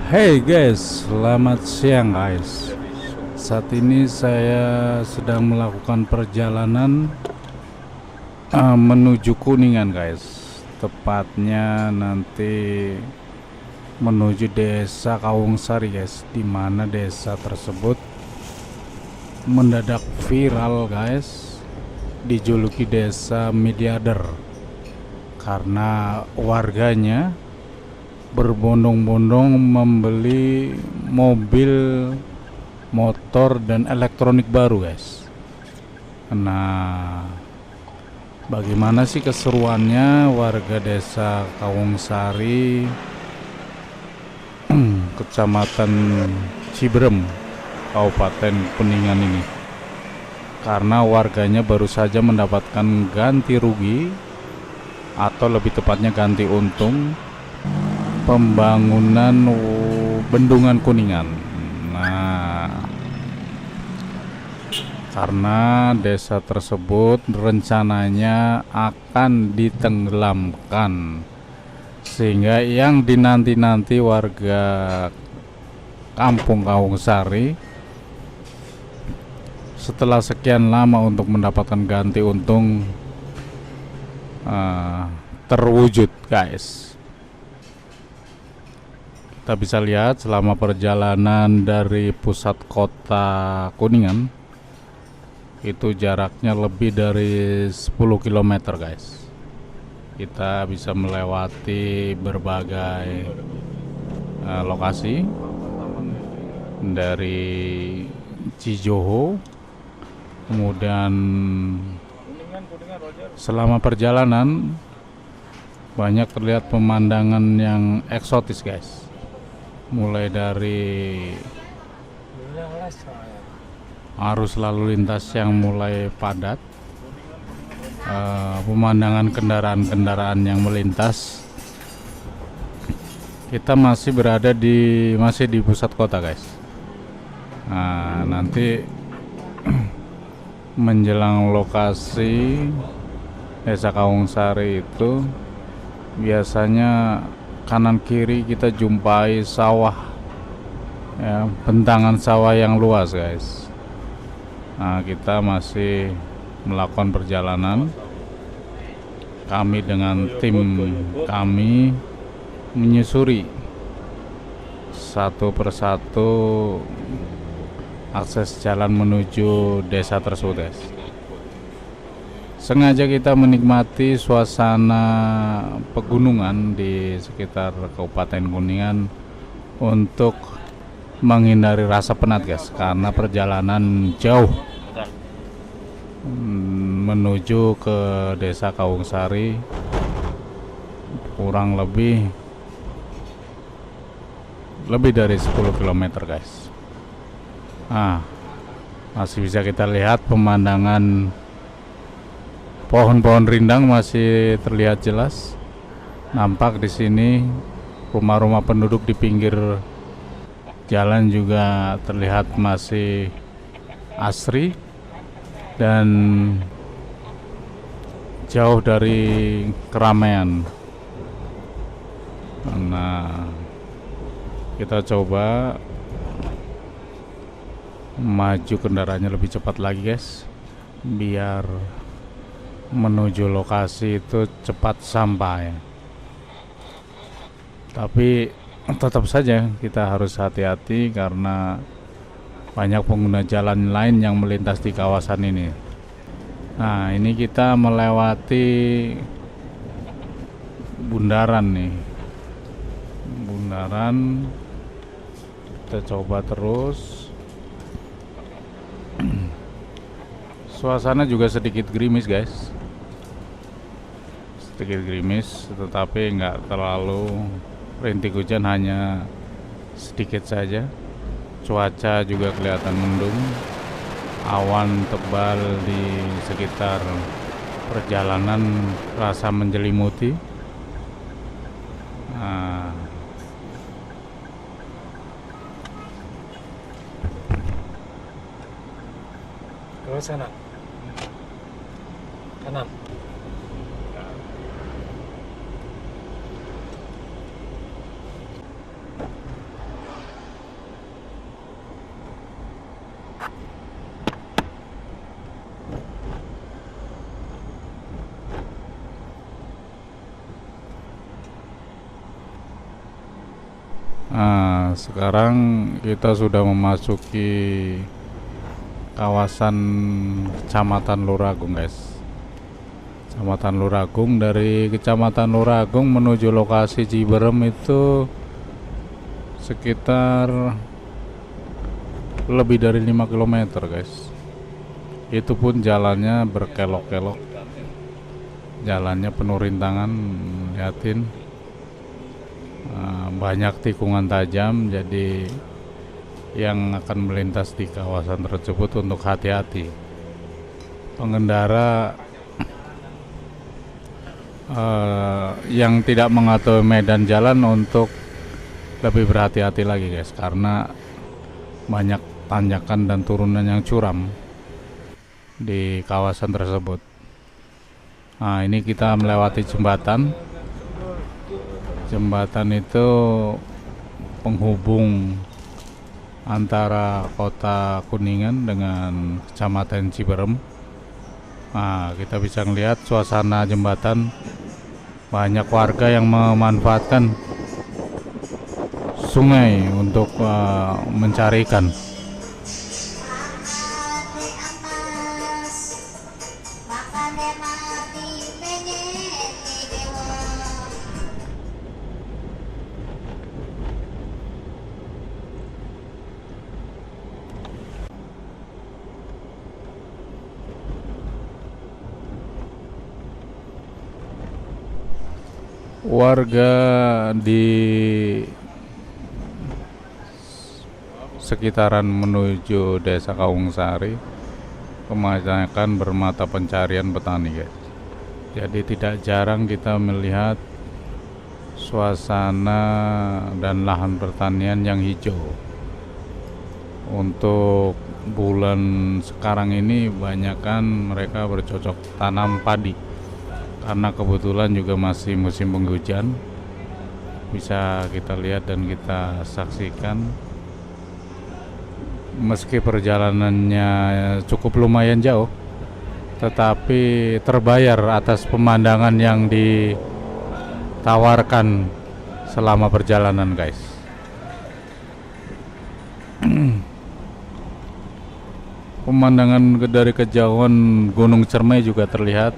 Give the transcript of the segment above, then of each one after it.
Hey guys, selamat siang guys. Saat ini saya sedang melakukan perjalanan menuju Kuningan guys. Tepatnya nanti menuju desa Kawungsari guys. Dimana desa tersebut mendadak viral guys, dijuluki desa miliarder karena warganya berbondong-bondong membeli mobil, motor, dan elektronik baru guys. Nah, bagaimana sih keseruannya warga desa Kawungsari, kecamatan Ciberem, Kabupaten Kuningan ini? Karena warganya baru saja mendapatkan ganti rugi, atau lebih tepatnya ganti untung, pembangunan bendungan Kuningan. Nah, karena desa tersebut rencananya akan ditenggelamkan, sehingga yang dinanti-nanti warga kampung Kawungsari setelah sekian lama untuk mendapatkan ganti untung terwujud guys. Kita bisa lihat selama perjalanan dari pusat kota Kuningan itu jaraknya lebih dari 10 km guys. Kita bisa melewati berbagai lokasi dari Cijoho. Kemudian selama perjalanan banyak terlihat pemandangan yang eksotis guys. Mulai dari arus lalu lintas yang mulai padat, pemandangan kendaraan-kendaraan yang melintas. Kita masih berada di pusat kota guys. Nah, nanti menjelang lokasi desa Kawungsari itu biasanya kanan kiri kita jumpai sawah, ya, bentangan sawah yang luas guys. Nah, kita masih melakukan perjalanan. Kami dengan tim kami menyusuri satu persatu akses jalan menuju desa tersebut guys. Sengaja kita menikmati suasana pegunungan di sekitar Kabupaten Kuningan untuk menghindari rasa penat guys, karena perjalanan jauh menuju ke desa Kawungsari kurang lebih dari 10 km guys. Nah, masih bisa kita lihat pemandangan pohon-pohon rindang masih terlihat jelas. Nampak di sini rumah-rumah penduduk di pinggir jalan juga terlihat masih asri dan jauh dari keramaian. Nah, kita coba maju kendaraannya lebih cepat lagi guys, biar menuju lokasi itu cepat sampai. Tapi tetap saja kita harus hati-hati karena banyak pengguna jalan lain yang melintas di kawasan ini. Nah, ini kita melewati bundaran nih. Bundaran, kita coba terus. Suasana juga sedikit gerimis guys. Sedikit gerimis, tetapi nggak terlalu rintik hujan, hanya sedikit saja. Cuaca juga kelihatan mendung, awan tebal di sekitar perjalanan rasa menjelimuti. Nah, terus sana kanan. Nah, sekarang kita sudah memasuki kawasan Kecamatan Luragung, guys. Kecamatan Luragung, dari Kecamatan Luragung menuju lokasi Ciberem itu sekitar lebih dari 5 kilometer, guys. Itu pun jalannya berkelok-kelok, jalannya penuh rintangan, liatin. Banyak tikungan tajam, jadi yang akan melintas di kawasan tersebut untuk hati-hati. Pengendara yang tidak mengatur medan jalan untuk lebih berhati-hati lagi, guys, karena banyak tanjakan dan turunan yang curam di kawasan tersebut. Nah, ini kita melewati jembatan. Jembatan itu penghubung antara kota Kuningan dengan Kecamatan Ciberem. Nah, kita bisa melihat suasana jembatan, banyak warga yang memanfaatkan sungai untuk mencari ikan. Warga di sekitaran menuju Desa Kawungsari kebanyakan bermata pencarian petani, guys. Jadi tidak jarang kita melihat suasana dan lahan pertanian yang hijau. Untuk bulan sekarang ini banyakkan mereka bercocok tanam padi, karena kebetulan juga masih musim penghujan. Bisa kita lihat dan kita saksikan, meski perjalanannya cukup lumayan jauh, tetapi terbayar atas pemandangan yang ditawarkan selama perjalanan, guys. Pemandangan dari kejauhan Gunung Cermai juga terlihat,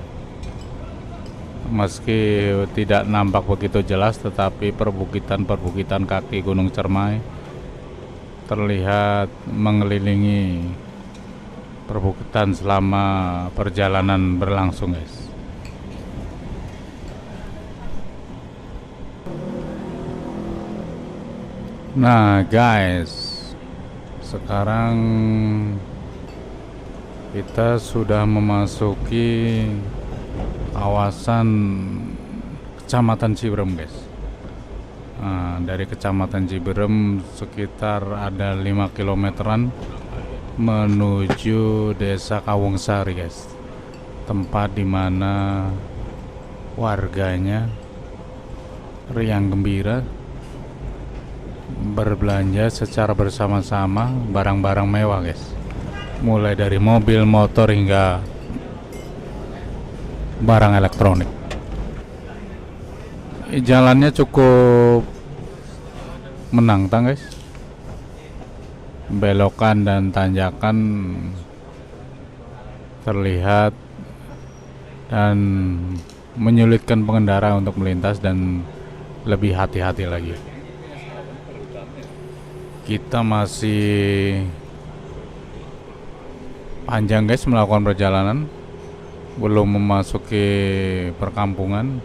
meski tidak nampak begitu jelas, tetapi perbukitan kaki Gunung Cermai terlihat mengelilingi perbukitan selama perjalanan berlangsung, guys. Nah, guys, sekarang kita sudah memasuki kawasan Kecamatan Ciberem, guys. Nah, dari Kecamatan Ciberem sekitar ada 5 kilometeran menuju Desa Kawungsari, guys. Tempat dimana warganya riang gembira berbelanja secara bersama-sama barang-barang mewah, guys. Mulai dari mobil, motor, hingga barang elektronik. Jalannya cukup menantang, guys. Belokan dan tanjakan terlihat dan menyulitkan pengendara untuk melintas dan lebih hati-hati lagi. Kita masih panjang, guys, melakukan perjalanan, belum memasuki perkampungan.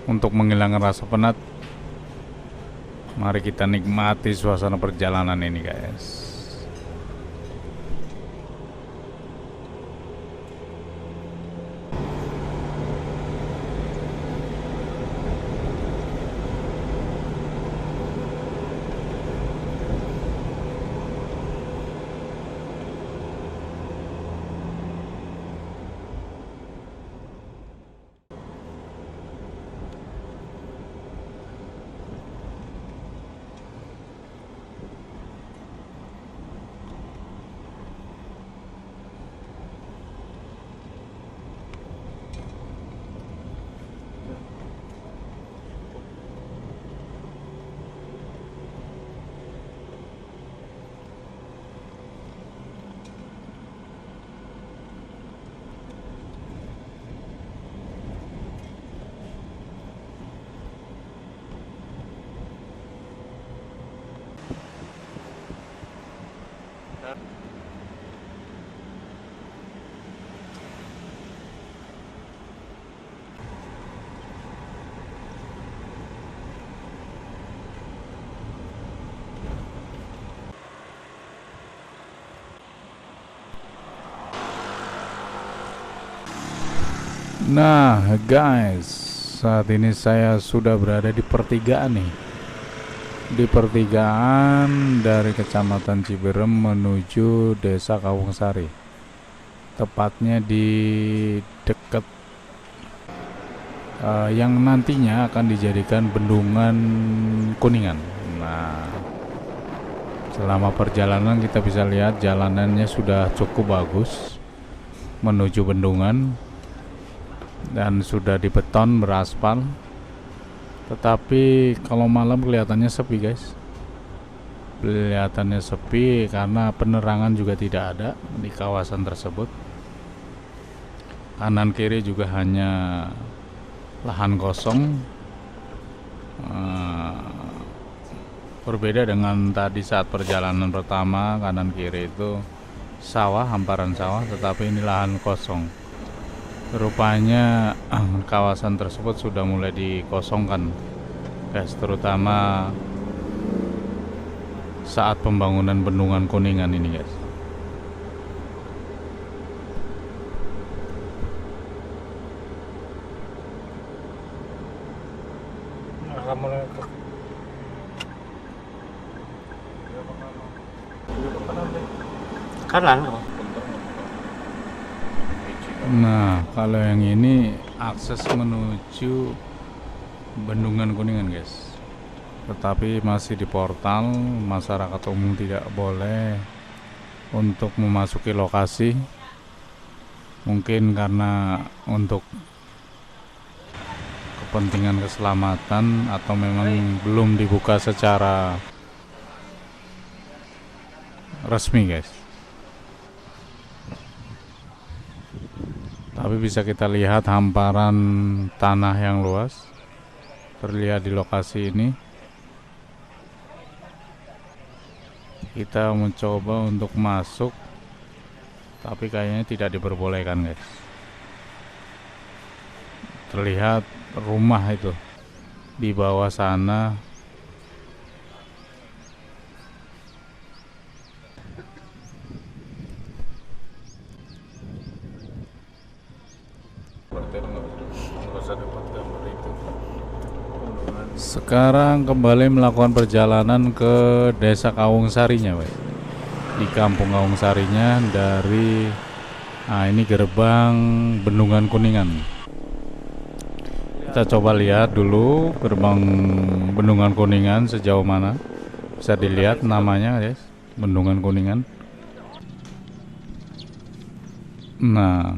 Untuk menghilangkan rasa penat, mari kita nikmati suasana perjalanan ini, guys. Nah guys, saat ini saya sudah berada di pertigaan nih. Di pertigaan dari Kecamatan Ciberem menuju Desa Kawungsari. Tepatnya di dekat yang nantinya akan dijadikan bendungan Kuningan. Nah, selama perjalanan kita bisa lihat jalanannya sudah cukup bagus menuju bendungan dan sudah dibeton beraspal. Tetapi kalau malam kelihatannya sepi guys. Kelihatannya sepi karena penerangan juga tidak ada di kawasan tersebut. Kanan kiri juga hanya lahan kosong. Berbeda dengan tadi saat perjalanan pertama, kanan kiri itu sawah, hamparan sawah, tetapi ini lahan kosong. Rupanya kawasan tersebut sudah mulai dikosongkan guys, terutama saat pembangunan bendungan Kuningan ini guys. Kanan. Nah, kalau yang ini akses menuju bendungan Kuningan guys. Tetapi masih di portal, masyarakat umum tidak boleh untuk memasuki lokasi. Mungkin karena untuk kepentingan keselamatan atau memang belum dibuka secara resmi guys. Tapi bisa kita lihat hamparan tanah yang luas terlihat di lokasi ini. Kita mencoba untuk masuk, tapi kayaknya tidak diperbolehkan guys. Terlihat rumah itu di bawah sana. Sekarang kembali melakukan perjalanan ke Desa Kawungsarinya, Pak. Di Kampung Kawungsarinya dari ini gerbang Bendungan Kuningan. Kita coba lihat dulu gerbang Bendungan Kuningan sejauh mana. Bisa dilihat namanya, guys, Bendungan Kuningan. Nah,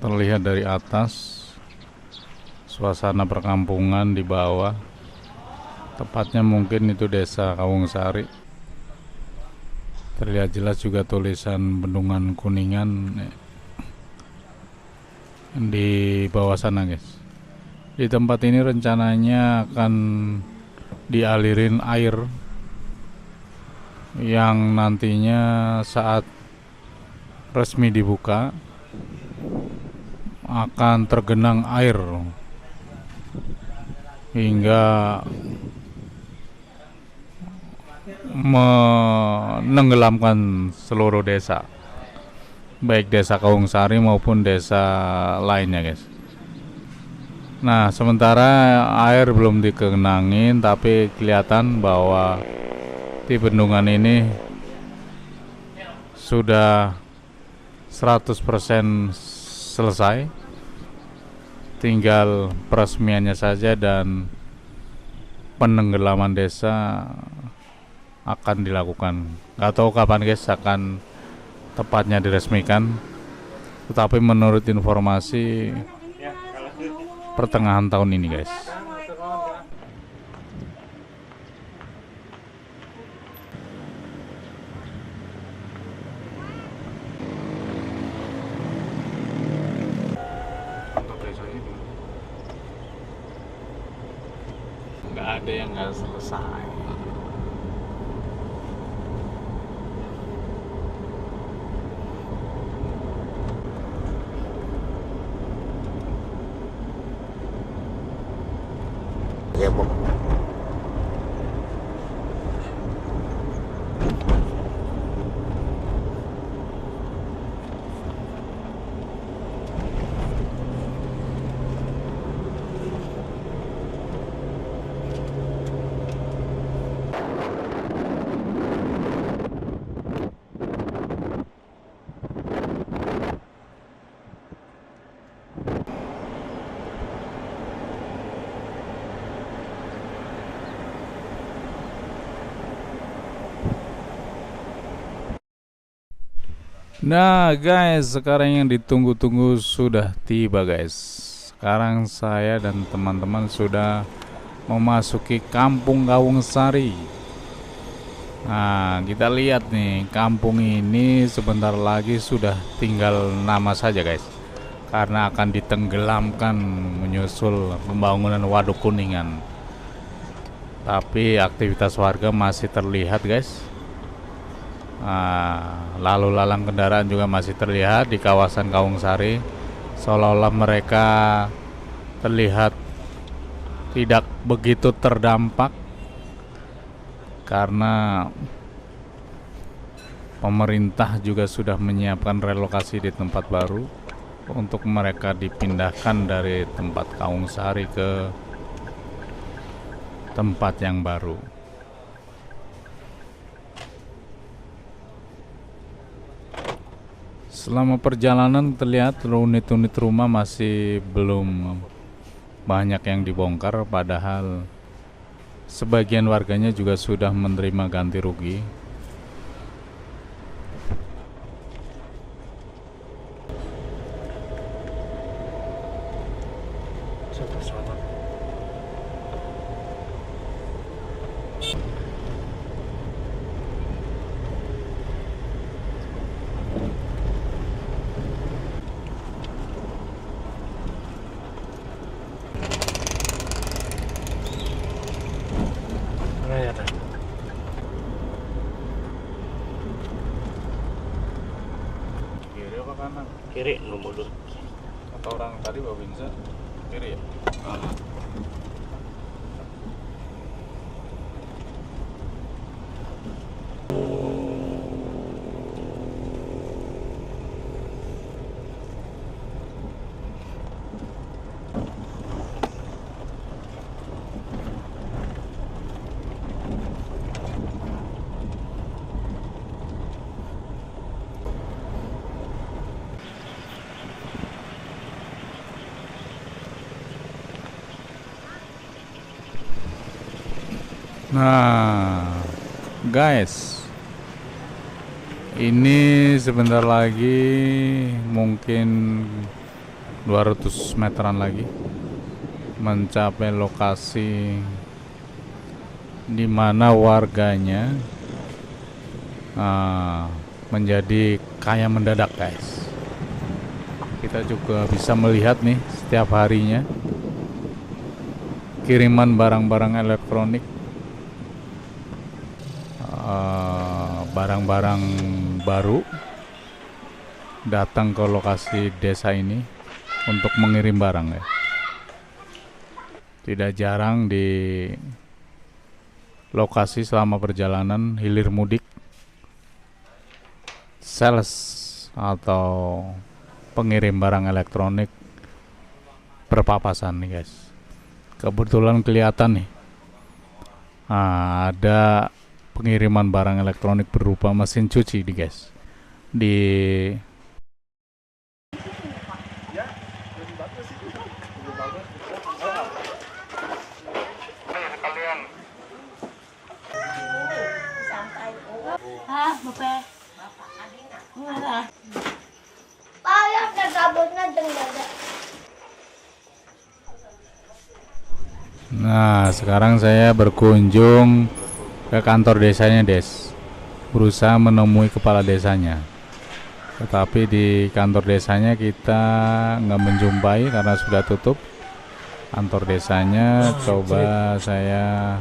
terlihat dari atas suasana perkampungan di bawah. Tepatnya mungkin itu Desa Kawungsari. Terlihat jelas juga tulisan Bendungan Kuningan di bawah sana guys. Di tempat ini rencananya akan dialirin air yang nantinya saat resmi dibuka akan tergenang air hingga menenggelamkan seluruh desa, baik Desa Kawungsari maupun desa lainnya guys. Nah, sementara air belum dikenangin, tapi kelihatan bahwa di bendungan ini sudah 100% selesai, tinggal peresmiannya saja dan penenggelaman desa akan dilakukan. Gak tahu kapan guys akan tepatnya diresmikan, tetapi menurut informasi pertengahan tahun ini guys. Gak ada yang gak selesai. Depok. Nah guys, sekarang yang ditunggu-tunggu sudah tiba guys. Sekarang saya dan teman-teman sudah memasuki Kampung Kawung Sari. Nah, kita lihat nih, kampung ini sebentar lagi sudah tinggal nama saja guys. Karena akan ditenggelamkan menyusul pembangunan Waduk Kuningan. Tapi aktivitas warga masih terlihat guys. Lalu lalang kendaraan juga masih terlihat di kawasan Kawung Sari, seolah-olah mereka terlihat tidak begitu terdampak karena pemerintah juga sudah menyiapkan relokasi di tempat baru untuk mereka dipindahkan dari tempat Kawung Sari ke tempat yang baru. Selama perjalanan terlihat unit-unit rumah masih belum banyak yang dibongkar, padahal sebagian warganya juga sudah menerima ganti rugi. Kiri apa kanan? Kiri nomor dulu. Atau orang tadi Bapak Binsa kiri ya? Nah, guys, ini sebentar lagi mungkin 200 meteran lagi mencapai lokasi di mana warganya menjadi kaya mendadak, guys. Kita juga bisa melihat nih setiap harinya kiriman barang-barang elektronik, barang-barang baru datang ke lokasi desa ini untuk mengirim barang ya. Tidak jarang di lokasi selama perjalanan hilir mudik, sales atau pengirim barang elektronik berpapasan nih guys. Kebetulan kelihatan nih, ada pengiriman barang elektronik berupa mesin cuci nih guys di Nah, sekarang saya berkunjung ke kantor desanya, Des. Berusaha menemui kepala desanya. Tetapi di kantor desanya kita nggak menjumpai karena sudah tutup. Kantor desanya, coba saya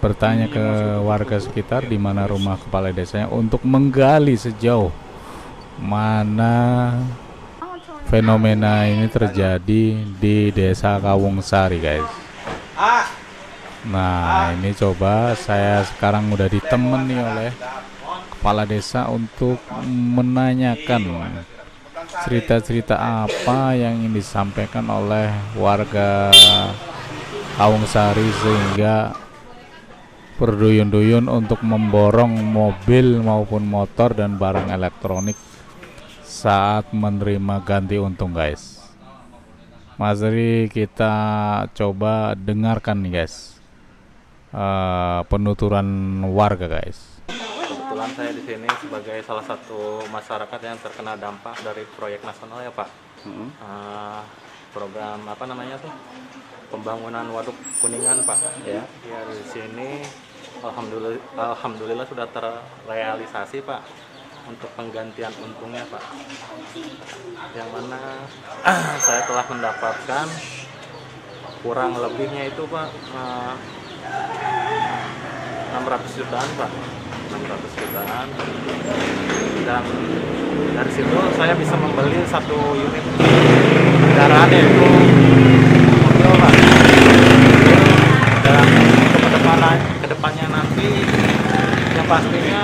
bertanya ke warga sekitar di mana rumah kepala desanya untuk menggali sejauh mana fenomena ini terjadi di Desa Kawung Sari, guys. Nah, ini coba saya sekarang udah ditemani oleh kepala desa untuk menanyakan cerita-cerita apa yang ingin disampaikan oleh warga Kawung Sari sehingga berduyun-duyun untuk memborong mobil maupun motor dan barang elektronik saat menerima ganti untung, guys. Mari kita coba dengarkan nih guys, penuturan warga, guys. Kebetulan pengalaman saya di sini sebagai salah satu masyarakat yang terkena dampak dari proyek nasional ya Pak. Program apa namanya tuh? Pembangunan Waduk Kuningan Pak. Ya, di sini alhamdulillah sudah terrealisasi Pak untuk penggantian untungnya Pak. Yang mana saya telah mendapatkan kurang lebihnya itu Pak 600 jutaan Pak, 600 jutaan, dan dari situ saya bisa membeli satu unit kendaraan yaitu mobil Pak. Dan kedepannya nanti yang pastinya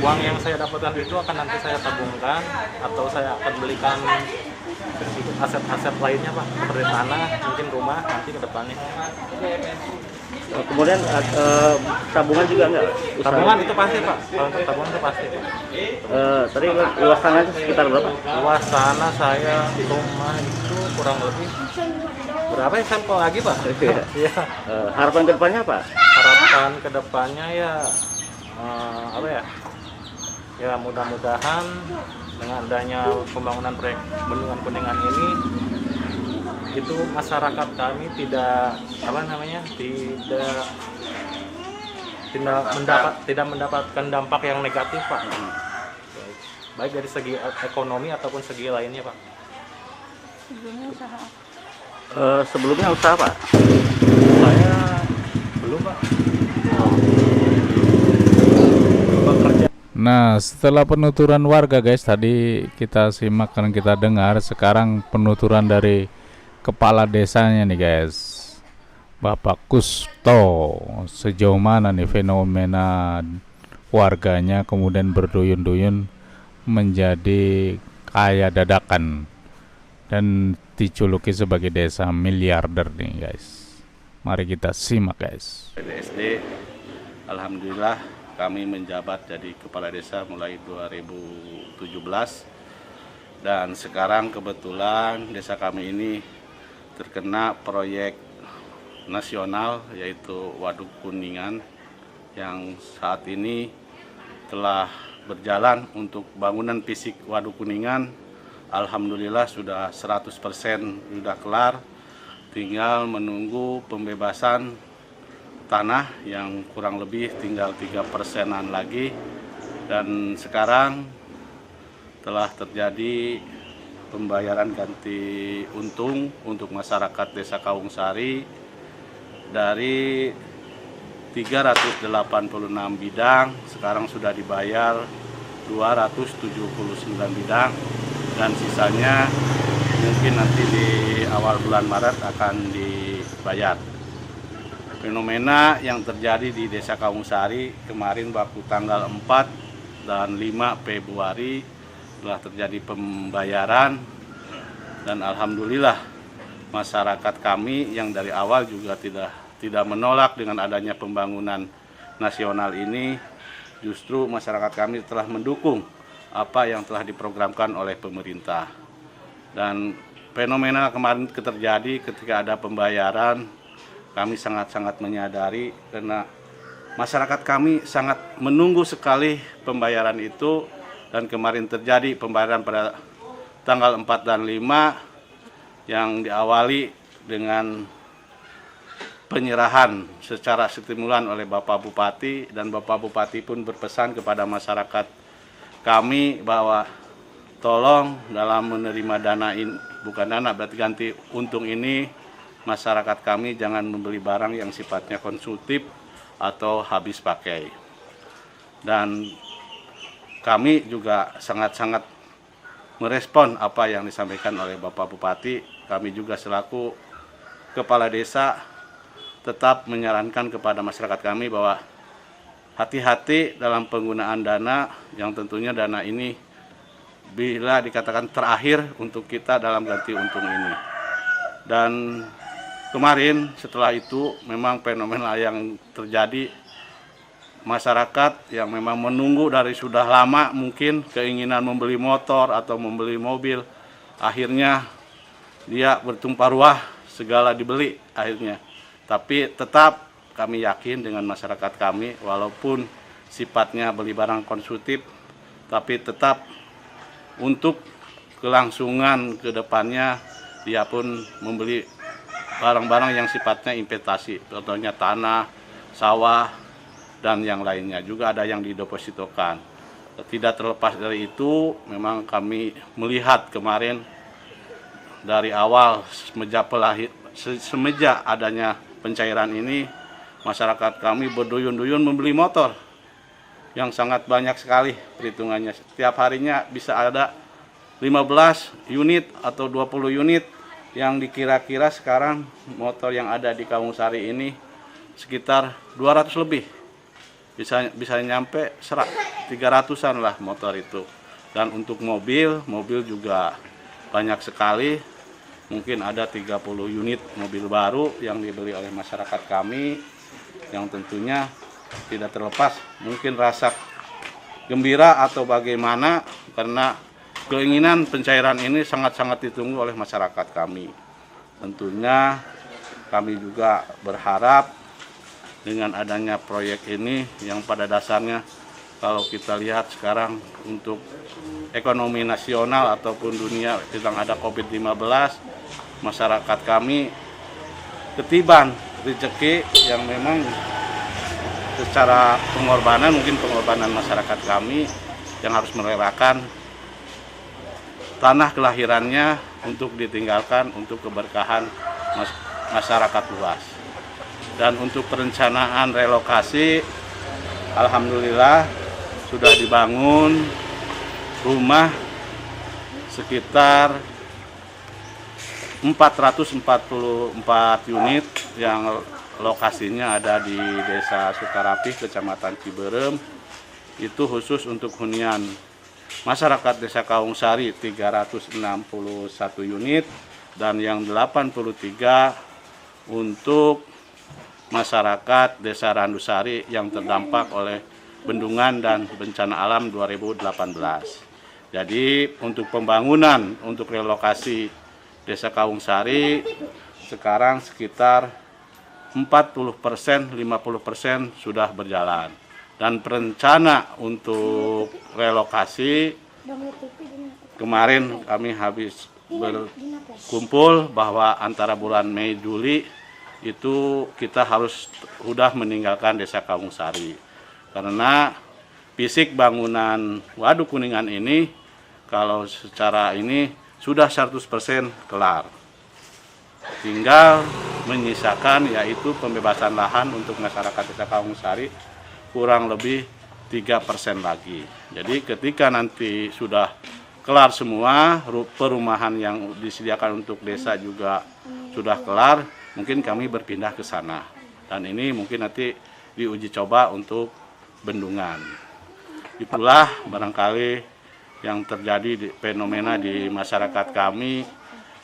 uang yang saya dapatkan itu akan nanti saya tabungkan atau saya akan belikan aset-aset lainnya Pak, seperti tanah, mungkin rumah nanti ke depannya. Kemudian tabungan juga enggak? Tabungan itu pasti Pak, kalau untuk tabungan itu pasti Pak. Tadi luas tanahnya sekitar berapa? Luas tanah saya rumah itu kurang lebih berapa ya, sampel lagi Pak? Iya. Harapan kedepannya apa? Harapan kedepannya ya apa ya? Ya mudah-mudahan dengan adanya pembangunan proyek Bendungan Kuningan ini itu masyarakat kami tidak tidak mendapatkan dampak yang negatif Pak, baik dari segi ekonomi ataupun segi lainnya Pak. Sebelumnya usaha Pak? Saya belum Pak. Bekerja. Nah, setelah penuturan warga guys, tadi kita simak dan kita dengar, sekarang penuturan dari kepala desanya nih guys, Bapak Kusto. Sejauh mana nih fenomena warganya kemudian berduyun-duyun menjadi kaya dadakan dan dijuluki sebagai desa miliarder nih guys. Mari kita simak guys. PDSD, alhamdulillah kami menjabat jadi kepala desa mulai 2017, dan sekarang kebetulan desa kami ini terkena proyek nasional yaitu Waduk Kuningan yang saat ini telah berjalan untuk bangunan fisik Waduk Kuningan. Alhamdulillah sudah 100% sudah kelar, tinggal menunggu pembebasan tanah yang kurang lebih tinggal 3%-an lagi, dan sekarang telah terjadi pembayaran ganti untung untuk masyarakat Desa Kawungsari dari 386 bidang, sekarang sudah dibayar 279 bidang, dan sisanya mungkin nanti di awal bulan Maret akan dibayar. Fenomena yang terjadi di Desa Kawungsari kemarin waktu tanggal 4 dan 5 Februari telah terjadi pembayaran, dan alhamdulillah masyarakat kami yang dari awal juga tidak menolak dengan adanya pembangunan nasional ini, justru masyarakat kami telah mendukung apa yang telah diprogramkan oleh pemerintah. Dan fenomena kemarin terjadi ketika ada pembayaran, kami sangat-sangat menyadari karena masyarakat kami sangat menunggu sekali pembayaran itu, dan kemarin terjadi pembayaran pada tanggal 4 dan 5 yang diawali dengan penyerahan secara stimulan oleh Bapak Bupati, dan Bapak Bupati pun berpesan kepada masyarakat kami bahwa tolong dalam menerima dana ini, bukan dana berarti ganti untung ini, masyarakat kami jangan membeli barang yang sifatnya konsumtif atau habis pakai. Dan kami juga sangat-sangat merespon apa yang disampaikan oleh Bapak Bupati. Kami juga selaku kepala desa tetap menyarankan kepada masyarakat kami bahwa hati-hati dalam penggunaan dana, yang tentunya dana ini bila dikatakan terakhir untuk kita dalam ganti untung ini. Dan kemarin setelah itu memang fenomena yang terjadi, masyarakat yang memang menunggu dari sudah lama mungkin keinginan membeli motor atau membeli mobil, akhirnya dia bertumpah ruah segala dibeli akhirnya. Tapi tetap kami yakin dengan masyarakat kami, walaupun sifatnya beli barang konsumtif, tapi tetap untuk kelangsungan ke depannya dia pun membeli barang-barang yang sifatnya investasi, contohnya tanah, sawah, dan yang lainnya. Juga ada yang didepositokan. Tidak terlepas dari itu, memang kami melihat kemarin dari awal semenjak adanya pencairan ini, masyarakat kami berduyun-duyun membeli motor yang sangat banyak sekali perhitungannya. Setiap harinya bisa ada 15 unit atau 20 unit yang dikira-kira sekarang motor yang ada di Kawungsari ini sekitar 200 lebih. Bisa nyampe 300-an lah motor itu. Dan untuk mobil juga banyak sekali. Mungkin ada 30 unit mobil baru yang dibeli oleh masyarakat kami, yang tentunya tidak terlepas mungkin rasa gembira atau bagaimana, karena keinginan pencairan ini sangat-sangat ditunggu oleh masyarakat kami. Tentunya kami juga berharap dengan adanya proyek ini yang pada dasarnya kalau kita lihat sekarang untuk ekonomi nasional ataupun dunia sedang ada COVID-19, masyarakat kami ketiban rezeki yang memang secara pengorbanan, mungkin pengorbanan masyarakat kami yang harus merelakan tanah kelahirannya untuk ditinggalkan untuk keberkahan masyarakat luas. Dan untuk perencanaan relokasi, alhamdulillah sudah dibangun rumah sekitar 444 unit yang lokasinya ada di Desa Sukarapih, Kecamatan Ciberem. Itu khusus untuk hunian masyarakat Desa Kawungsari 361 unit, dan yang 83 untuk masyarakat Desa Randusari yang terdampak oleh bendungan dan bencana alam 2018. Jadi untuk pembangunan, untuk relokasi Desa Kawungsari sekarang sekitar 40%, 50% sudah berjalan. Dan perencana untuk relokasi kemarin kami habis berkumpul bahwa antara bulan Mei Juli itu kita harus sudah meninggalkan Desa Kawungsari. Karena fisik bangunan Waduk Kuningan ini kalau secara ini sudah 100% kelar. Tinggal menyisakan yaitu pembebasan lahan untuk masyarakat Desa Kawungsari kurang lebih 3% lagi. Jadi ketika nanti sudah kelar semua, perumahan yang disediakan untuk desa juga sudah kelar, mungkin kami berpindah ke sana. Dan ini mungkin nanti diuji coba untuk bendungan. Itulah barangkali yang terjadi fenomena di masyarakat kami,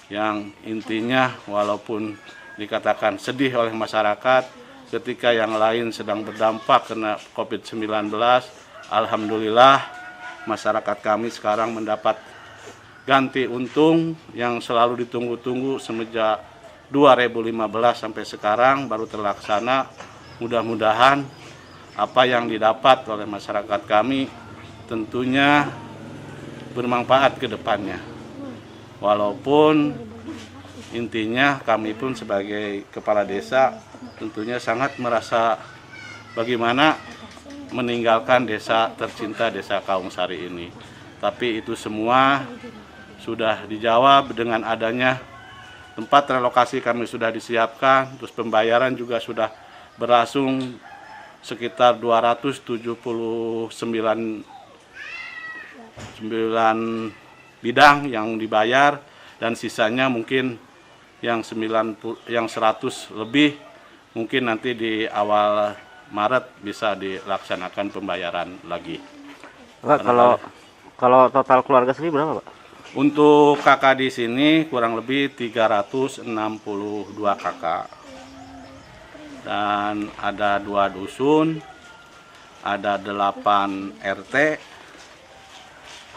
yang intinya walaupun dikatakan sedih oleh masyarakat ketika yang lain sedang berdampak kena COVID-19, alhamdulillah masyarakat kami sekarang mendapat ganti untung yang selalu ditunggu-tunggu semenjak 2015 sampai sekarang baru terlaksana. Mudah-mudahan apa yang didapat oleh masyarakat kami tentunya bermanfaat ke depannya. Walaupun intinya kami pun sebagai kepala desa tentunya sangat merasa bagaimana meninggalkan desa tercinta Desa Kawungsari ini. Tapi itu semua sudah dijawab dengan adanya tempat relokasi kami sudah disiapkan, terus pembayaran juga sudah berlangsung sekitar 279 bidang yang dibayar, dan sisanya mungkin yang 100 lebih mungkin nanti di awal Maret bisa dilaksanakan pembayaran lagi. Pak, kalau total keluarga sendiri berapa, Pak? Untuk kakak di sini kurang lebih 362 kakak. Dan ada 2 dusun, ada 8 RT.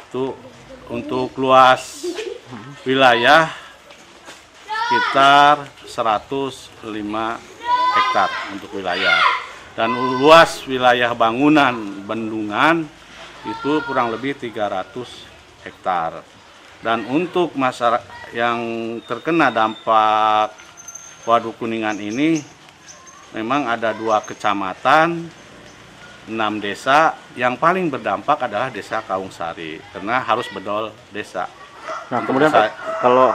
Itu untuk luas wilayah sekitar 105 hektar untuk wilayah. dan luas wilayah bangunan bendungan itu kurang lebih 300 hektar. Dan untuk masyarakat yang terkena dampak Waduk Kuningan ini memang ada 2 kecamatan, 6 desa. Yang paling berdampak adalah Desa Kaungsari karena harus bedol desa. Nah, kemudian Pak, kalau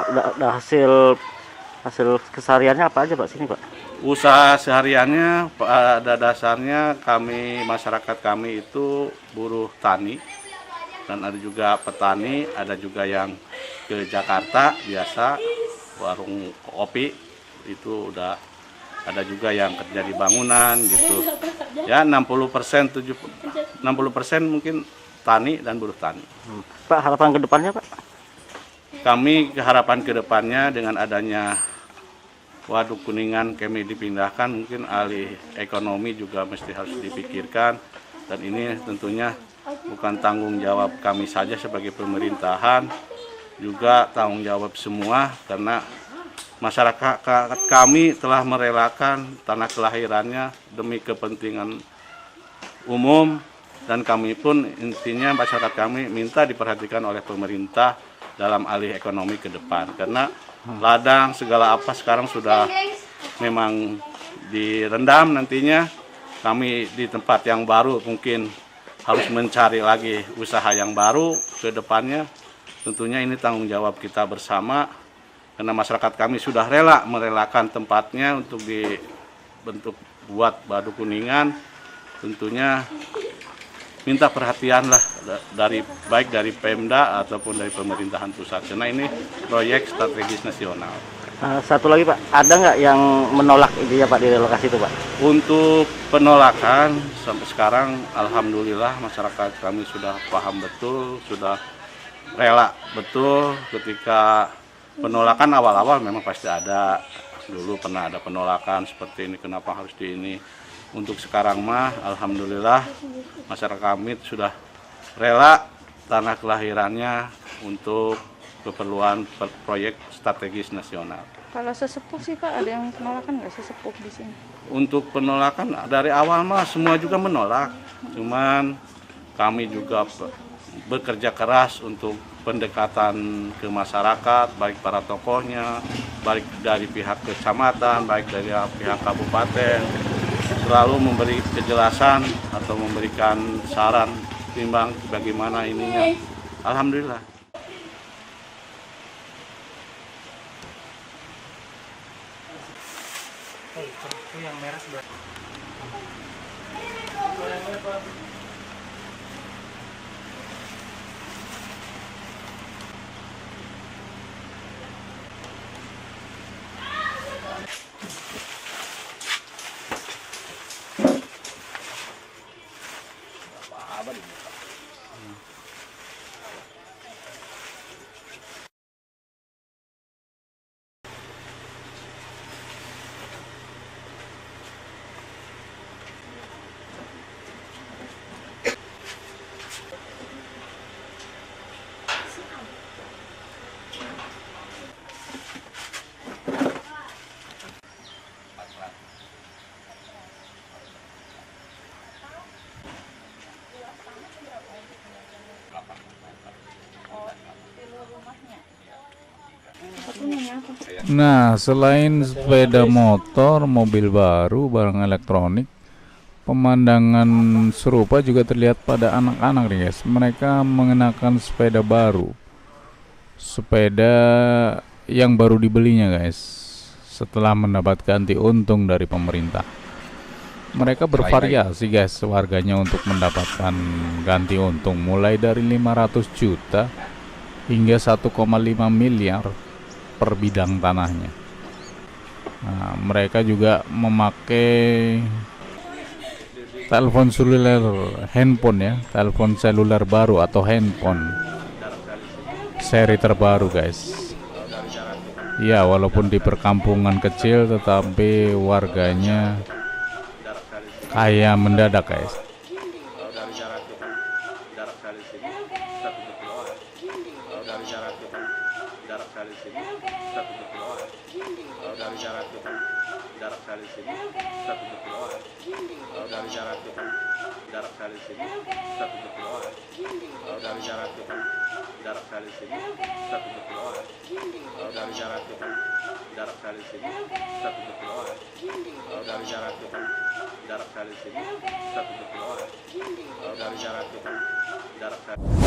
hasil kesehariannya apa aja Pak sini Pak? Usaha sehariannya pada dasarnya masyarakat kami itu buruh tani dan ada juga petani, ada juga yang ke Jakarta biasa warung kopi itu udah ada juga yang kerja di bangunan gitu. Ya 60% mungkin tani dan buruh tani. Pak, harapan ke depannya Pak? Kami harapan ke depannya dengan adanya Waduk Kuningan kami dipindahkan, mungkin alih ekonomi juga mesti harus dipikirkan, dan ini tentunya bukan tanggung jawab kami saja sebagai pemerintahan, juga tanggung jawab semua karena masyarakat kami telah merelakan tanah kelahirannya demi kepentingan umum, dan kami pun intinya masyarakat kami minta diperhatikan oleh pemerintah dalam alih ekonomi ke depan karena ladang segala apa sekarang sudah memang direndam. Nantinya kami di tempat yang baru mungkin harus mencari lagi usaha yang baru ke depannya. Tentunya ini tanggung jawab kita bersama karena masyarakat kami sudah merelakan tempatnya untuk dibentuk buat Waduk Kuningan. Tentunya minta perhatian lah baik dari Pemda ataupun dari pemerintahan pusat karena ini proyek strategis nasional. Satu lagi Pak, ada nggak yang menolak ini ya Pak di lokasi itu Pak? Untuk penolakan sampai sekarang alhamdulillah masyarakat kami sudah paham betul, sudah rela betul. Ketika penolakan awal-awal memang pasti ada, dulu pernah ada penolakan seperti ini, kenapa harus di ini. Untuk sekarang mah alhamdulillah masyarakat kami sudah rela tanah kelahirannya untuk keperluan proyek strategis nasional. Kalau sesepuh sih Pak, ada yang penolakan nggak sesepuh di sini? Untuk penolakan dari awal mah semua juga menolak, cuman kami juga bekerja keras untuk pendekatan ke masyarakat, baik para tokohnya, baik dari pihak kecamatan, baik dari pihak kabupaten, selalu memberi kejelasan atau memberikan saran timbang bagaimana ininya. Alhamdulillah. Nah, selain sepeda motor, mobil baru, barang elektronik, pemandangan serupa juga terlihat pada anak-anak nih guys. Mereka mengenakan sepeda baru, sepeda yang baru dibelinya guys, setelah mendapat ganti untung dari pemerintah. Mereka bervariasi guys warganya untuk mendapatkan ganti untung, mulai dari 500 juta hingga 1,5 miliar per bidang tanahnya. Nah, mereka juga memakai telepon seluler, handphone ya, telepon seluler baru atau handphone seri terbaru guys. Ya, walaupun di perkampungan kecil tetapi warganya kaya mendadak guys. jarak saya di sini 1 kiloan. Kalau dari jarak kita jarak saya di sini 1 kiloan. Kalau dari jarak kita jarak saya di sini 1 kiloan. Kalau dari jarak kita jarak saya di sini 1 kiloan. Kalau dari jarak kita jarak saya di sini 1 kiloan. Kalau dari jarak kita jarak saya di sini 1 kiloan. Kalau dari jarak kita jarak saya